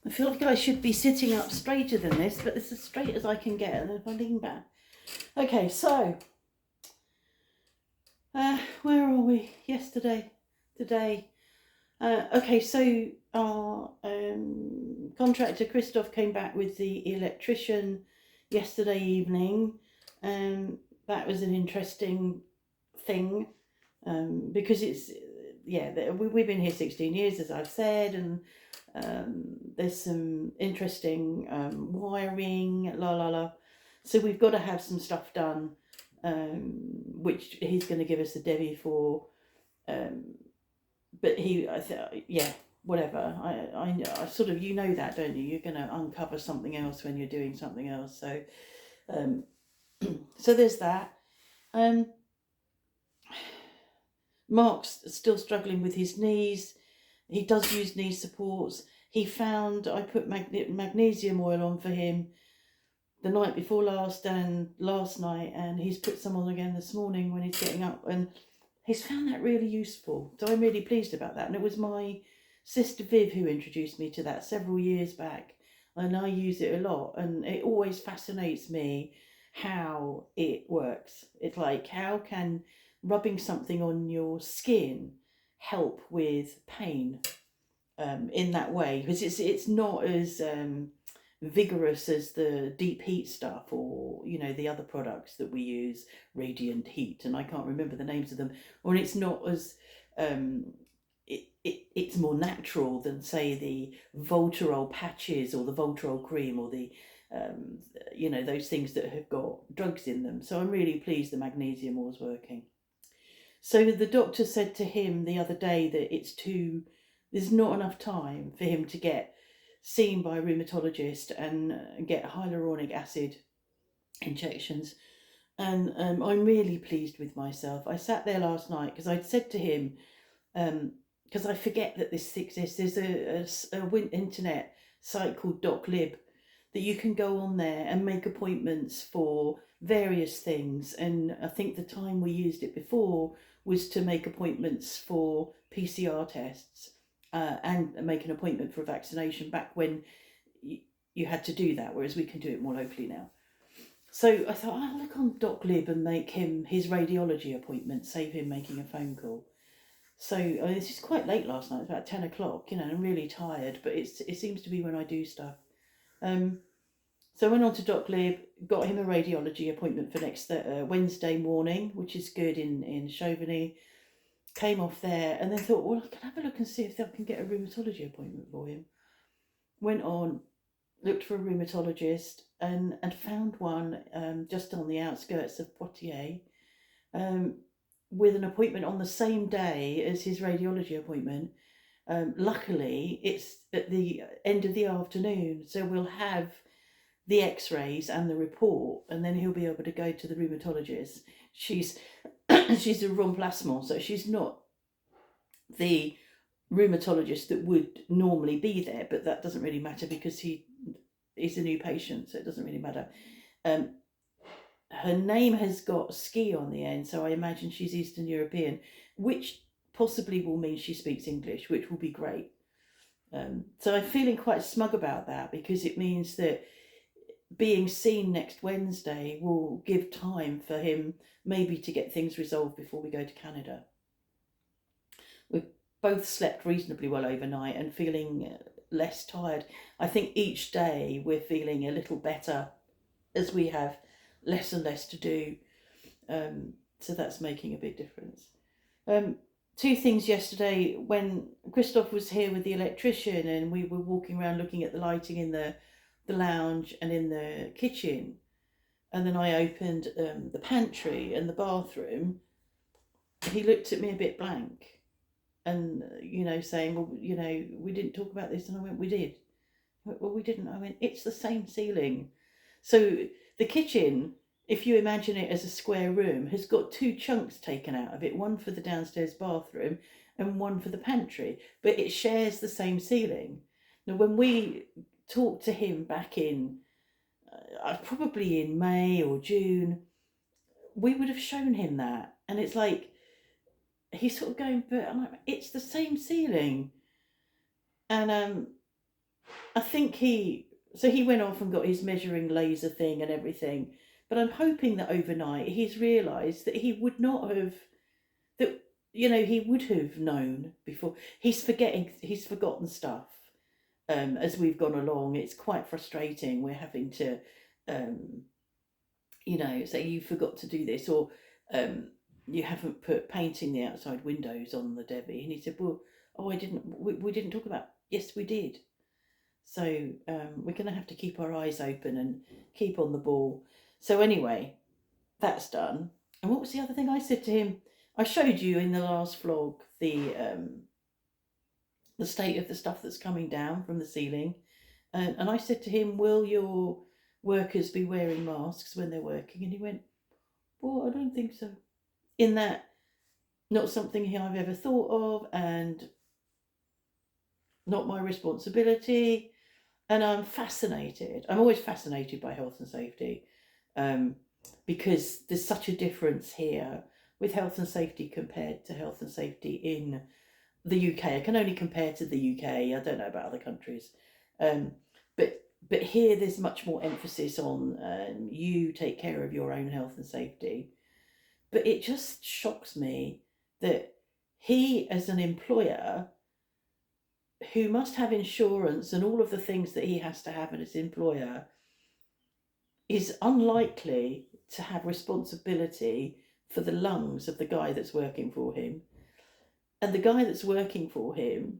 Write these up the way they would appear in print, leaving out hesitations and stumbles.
I feel like I should be sitting up straighter than this, but it's as straight as I can get, and if I lean back. Okay, so, where are we? Yesterday, today. Okay, so our contractor Christoph came back with the electrician yesterday evening. That was an interesting thing, because we've been here 16 years, as I've said, and there's some interesting wiring, la la la. So we've got to have some stuff done, which he's going to give us a Debbie for. But whatever. I sort of, you know that, don't you? You're going to uncover something else when you're doing something else. So, so there's that. Mark's still struggling with his knees. He does use knee supports. He found I put magnesium oil on for him the night before last and last night, and he's put some on again this morning when he's getting up, and he's found that really useful. So I'm really pleased about that. And it was my sister Viv who introduced me to that several years back, and I use it a lot, and it always fascinates me how it works. It's like, how can rubbing something on your skin help with pain in that way? Because it's not as vigorous as the deep heat stuff, or the other products that we use, radiant heat, and I can't remember the names of them, or it's not as it's more natural than, say, the Voltarol patches or the Voltarol cream, or the those things that have got drugs in them. So I'm really pleased the magnesium was working. So the doctor said to him the other day that there's not enough time for him to get seen by a rheumatologist and get hyaluronic acid injections. And I'm really pleased with myself. I sat there last night because I'd said to him, because I forget that this exists, there's a internet site called DocLib that you can go on there and make appointments for various things. And I think the time we used it before was to make appointments for PCR tests and make an appointment for a vaccination back when you had to do that, whereas we can do it more locally now. So I thought, I'll look on DocLib and make him his radiology appointment, save him making a phone call. So this is quite late last night, it's about 10 o'clock, I'm really tired, but it seems to be when I do stuff. So I went on to DocLib, got him a radiology appointment for next Wednesday morning, which is good in Chauvigny. Came off there and then thought, well, I can have a look and see if I can get a rheumatology appointment for him. Went on, looked for a rheumatologist and found one just on the outskirts of Poitiers, with an appointment on the same day as his radiology appointment. Luckily, it's at the end of the afternoon, so we'll have the x-rays and the report, and then he'll be able to go to the rheumatologist. She's a remplacement, so she's not the rheumatologist that would normally be there, but that doesn't really matter because he is a new patient, so it doesn't really matter. Her name has got ski on the end, so I imagine she's Eastern European, which possibly will mean she speaks English, which will be great. So I'm feeling quite smug about that, because it means that being seen next Wednesday will give time for him maybe to get things resolved before we go to Canada. We've both slept reasonably well overnight and feeling less tired. I think each day we're feeling a little better as we have less and less to do. So that's making a big difference. Two things yesterday, when Christoph was here with the electrician and we were walking around looking at the lighting in the lounge and in the kitchen, and then I opened the pantry and the bathroom, he looked at me a bit blank and, saying, well, we didn't talk about this. And I went, we did. I went, well, we didn't. I went, it's the same ceiling. So the kitchen, if you imagine it as a square room, has got two chunks taken out of it, one for the downstairs bathroom and one for the pantry, but it shares the same ceiling. Now, when we talked to him back in, probably in May or June, we would have shown him that. And it's like, he's sort of going, but I'm like, it's the same ceiling. And I think he went off and got his measuring laser thing and everything. But I'm hoping that overnight he's realised that he would not have, that he would have known before. He's forgotten stuff as we've gone along. It's quite frustrating. We're having to um, say you forgot to do this, or you haven't put painting the outside windows on the Debbie. And he said, well, oh, I didn't, we didn't talk about, yes, we did. So we're going to have to keep our eyes open and keep on the ball. So anyway, that's done. And what was the other thing I said to him? I showed you in the last vlog the state of the stuff that's coming down from the ceiling. And I said to him, will your workers be wearing masks when they're working? And he went, well, I don't think so. In that, not something I've ever thought of, and not my responsibility. And I'm fascinated. I'm always fascinated by health and safety, because there's such a difference here with health and safety compared to health and safety in the UK. I can only compare to the UK. I don't know about other countries. But here there's much more emphasis on you take care of your own health and safety. But it just shocks me that he, as an employer, who must have insurance and all of the things that he has to have as his employer, is unlikely to have responsibility for the lungs of the guy that's working for him. And the guy that's working for him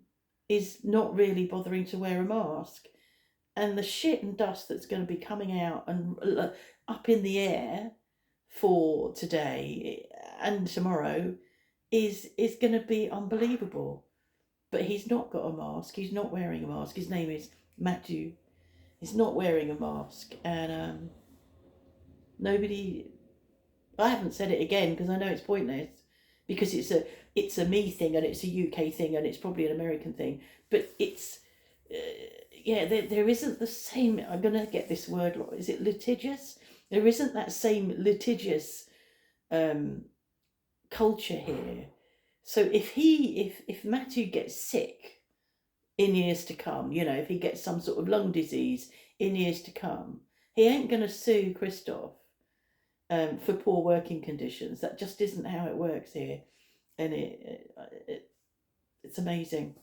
is not really bothering to wear a mask. And the shit and dust that's going to be coming out and up in the air for today and tomorrow is going to be unbelievable. But he's not got a mask. He's not wearing a mask. His name is Matthew. He's not wearing a mask. And nobody... I haven't said it again because I know it's pointless, because it's a me thing and it's a UK thing and it's probably an American thing. But it's... there isn't the same... I'm going to get this word... Is it litigious? There isn't that same litigious culture here. So if Matthew gets sick in years to come, if he gets some sort of lung disease in years to come, he ain't going to sue Christoph for poor working conditions. That just isn't how it works here. And it's amazing.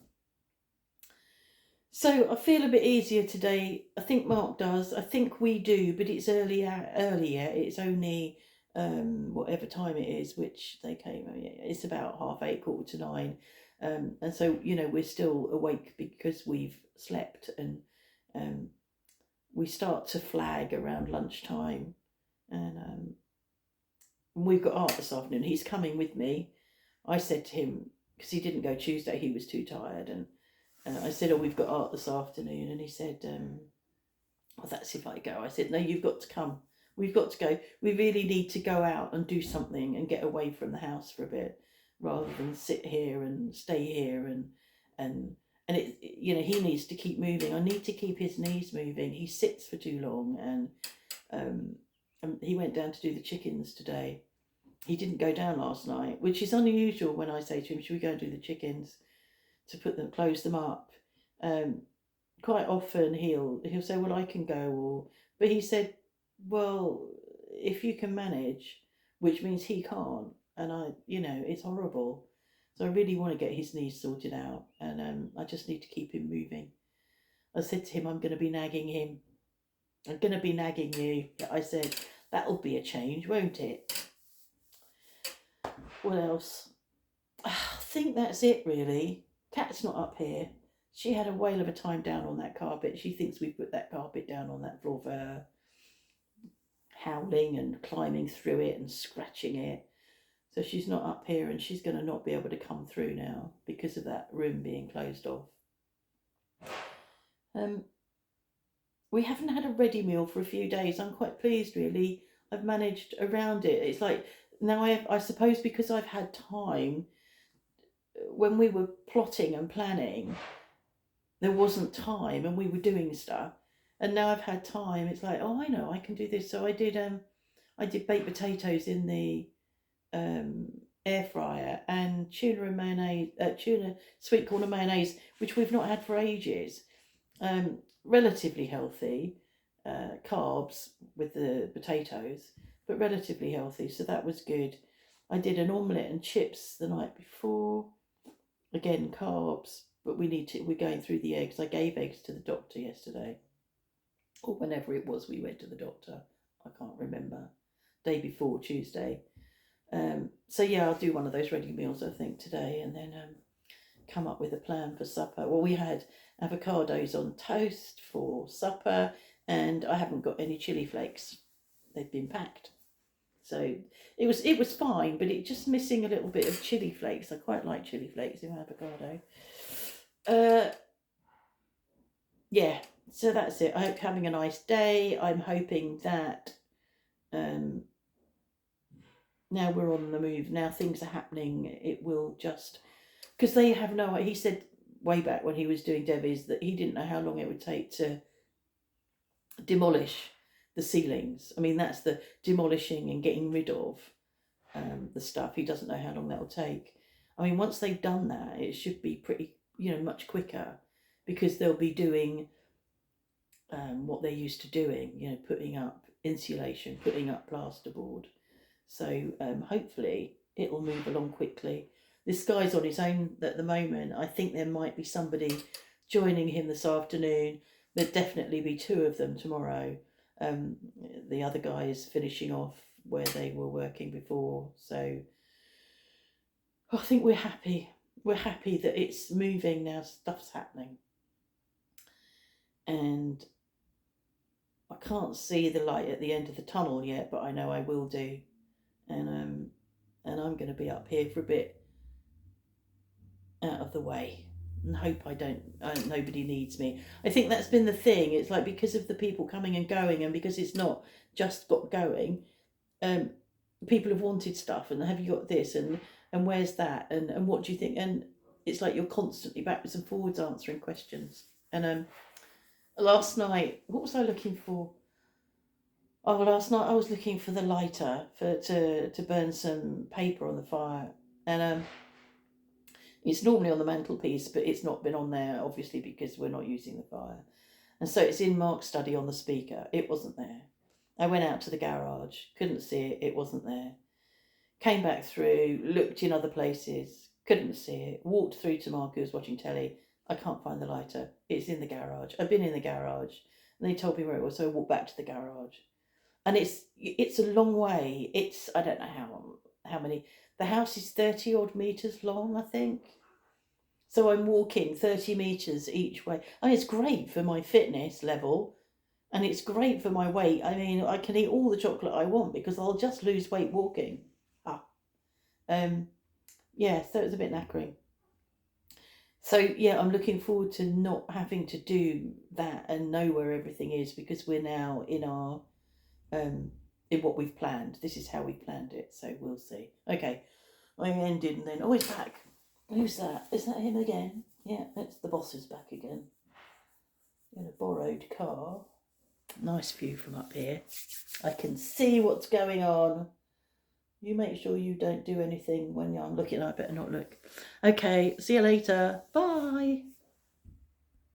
So I feel a bit easier today. I think Mark does. I think we do, but it's earlier. It's only whatever time it is, which they came. It's about 8:30, 9:15. And so, we're still awake because we've slept, and we start to flag around lunchtime. And we've got art this afternoon. He's coming with me. I said to him, because he didn't go Tuesday, he was too tired, and I said, oh, we've got art this afternoon. And he said, well, that's if I go. I said, no, you've got to come. We've got to go. We really need to go out and do something and get away from the house for a bit, rather than sit here and stay here. And it, he needs to keep moving. I need to keep his knees moving. He sits for too long. And he went down to do the chickens today. He didn't go down last night, which is unusual when I say to him, should we go and do the chickens, to close them up. Quite often he'll say, well, I can go, but he said, well, if you can manage, which means he can't, and it's horrible. So I really want to get his knees sorted out, and I just need to keep him moving. I said to him, I'm going to be nagging him. I'm going to be nagging you. I said, that'll be a change, won't it? What else? I think that's it, really. Kat's not up here. She had a whale of a time down on that carpet. She thinks we put that carpet down on that floor for her. Howling and climbing through it and scratching it. So she's not up here, and she's going to not be able to come through now because of that room being closed off. We haven't had a ready meal for a few days. I'm quite pleased, really. I've managed around it. It's like now I suppose because I've had time. When we were plotting and planning, there wasn't time and we were doing stuff. And now I've had time. It's like, oh, I know, I can do this. So I did baked potatoes in the air fryer, and tuna sweet corn and mayonnaise, which we've not had for ages. Relatively healthy, carbs with the potatoes, but relatively healthy, so that was good. I did an omelette and chips the night before. Again, carbs, but we're going through the eggs. I gave eggs to the doctor yesterday, or whenever it was we went to the doctor. I can't remember. Day before, Tuesday. So yeah, I'll do one of those ready meals I think today, and then come up with a plan for supper. Well, we had avocados on toast for supper, and I haven't got any chili flakes. They've been packed. So it was fine, but it just missing a little bit of chili flakes. I quite like chili flakes in avocado. Yeah, so that's it. I hope you're having a nice day. I'm hoping that now we're on the move, now things are happening, it will just, because they have no, he said way back when he was doing Debbie's that he didn't know how long it would take to demolish the ceilings. I mean, that's the demolishing and getting rid of the stuff. He doesn't know how long that will take. I mean, once they've done that, it should be pretty, much quicker, because they'll be doing what they're used to doing, putting up insulation, putting up plasterboard. So hopefully it'll move along quickly. This guy's on his own at the moment. I think there might be somebody joining him this afternoon. There'll definitely be two of them tomorrow. The other guy is finishing off where they were working before. So I think we're happy. We're happy that it's moving now. Stuff's happening. And I can't see the light at the end of the tunnel yet, but I know I will do. And I'm going to be up here for a bit, out of the way, and hope nobody needs me. I think that's been the thing. It's like, because of the people coming and going, and because it's not just got going, people have wanted stuff, and have you got this, and where's that, and what do you think? And it's like you're constantly backwards and forwards answering questions. And last night, what was I looking for? Oh, last night I was looking for the lighter to burn some paper on the fire, and it's normally on the mantelpiece, but it's not been on there, obviously, because we're not using the fire. And so it's in Mark's study on the speaker. It wasn't there. I went out to the garage, couldn't see it, it wasn't there. Came back through, looked in other places, couldn't see it. Walked through to Mark, who was watching telly. I can't find the lighter. It's in the garage. I've been in the garage, and they told me where it was, so I walked back to the garage. And it's a long way. It's, I don't know how many. The house is 30 odd meters long, I think. So I'm walking 30 meters each way. I mean, it's great for my fitness level, and it's great for my weight. I mean, I can eat all the chocolate I want because I'll just lose weight walking. Yeah, so it's a bit knackering. So yeah, I'm looking forward to not having to do that and know where everything is, because we're now in our in what we've planned. This is how we planned it, so we'll see. Okay, I ended, and then, oh, he's back. Who's that? Is that him again? Yeah, that's the boss is back again. In a borrowed car. Nice view from up here. I can see what's going on. You make sure you don't do anything when I'm looking. I better not look. Okay, see you later. Bye.